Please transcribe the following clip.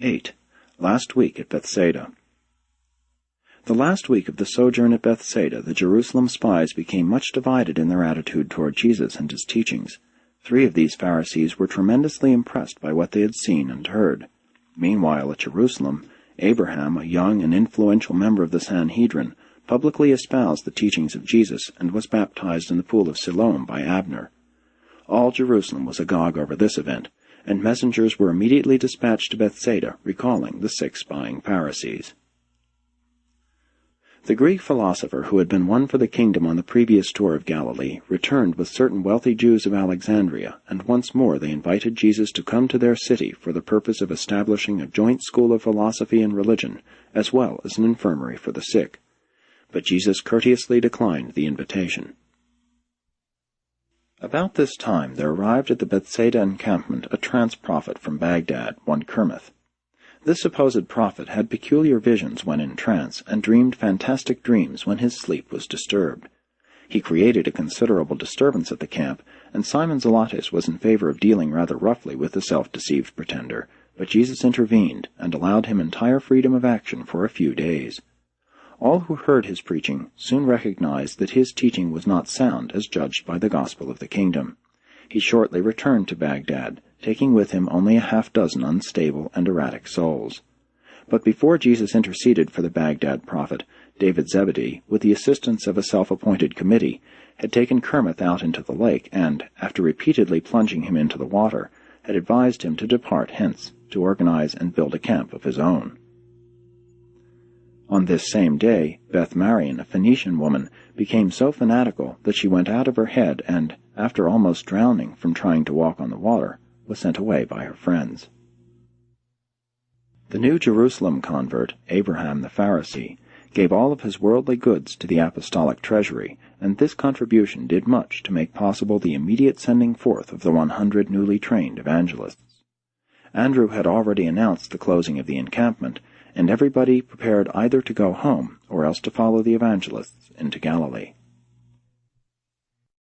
8. Last week at Bethsaida. The last week of the sojourn at Bethsaida, the Jerusalem spies became much divided in their attitude toward Jesus and his teachings. 3 of these Pharisees were tremendously impressed by what they had seen and heard. Meanwhile, at Jerusalem, Abraham, a young and influential member of the Sanhedrin, publicly espoused the teachings of Jesus and was baptized in the pool of Siloam by Abner. All Jerusalem was agog over this event, and messengers were immediately dispatched to Bethsaida, recalling the 6 spying Pharisees. The Greek philosopher who had been won for the kingdom on the previous tour of Galilee returned with certain wealthy Jews of Alexandria, and once more they invited Jesus to come to their city for the purpose of establishing a joint school of philosophy and religion, as well as an infirmary for the sick. But Jesus courteously declined the invitation. About this time there arrived at the Bethsaida encampment a trance prophet from Baghdad, one Kermith. This supposed prophet had peculiar visions when in trance, and dreamed fantastic dreams when his sleep was disturbed. He created a considerable disturbance at the camp, and Simon Zelotes was in favor of dealing rather roughly with the self-deceived pretender, but Jesus intervened and allowed him entire freedom of action for a few days. All who heard his preaching soon recognized that his teaching was not sound as judged by the gospel of the kingdom. He shortly returned to Baghdad, taking with him only a half-dozen unstable and erratic souls. But before Jesus interceded for the Baghdad prophet, David Zebedee, with the assistance of a self-appointed committee, had taken Kermith out into the lake and, after repeatedly plunging him into the water, had advised him to depart hence, to organize and build a camp of his own. On this same day, Beth Marion, a Phoenician woman, became so fanatical that she went out of her head and, after almost drowning from trying to walk on the water, was sent away by her friends. The New Jerusalem convert, Abraham the Pharisee, gave all of his worldly goods to the apostolic treasury, and this contribution did much to make possible the immediate sending forth of the 100 newly trained evangelists. Andrew had already announced the closing of the encampment, and everybody prepared either to go home or else to follow the evangelists into Galilee.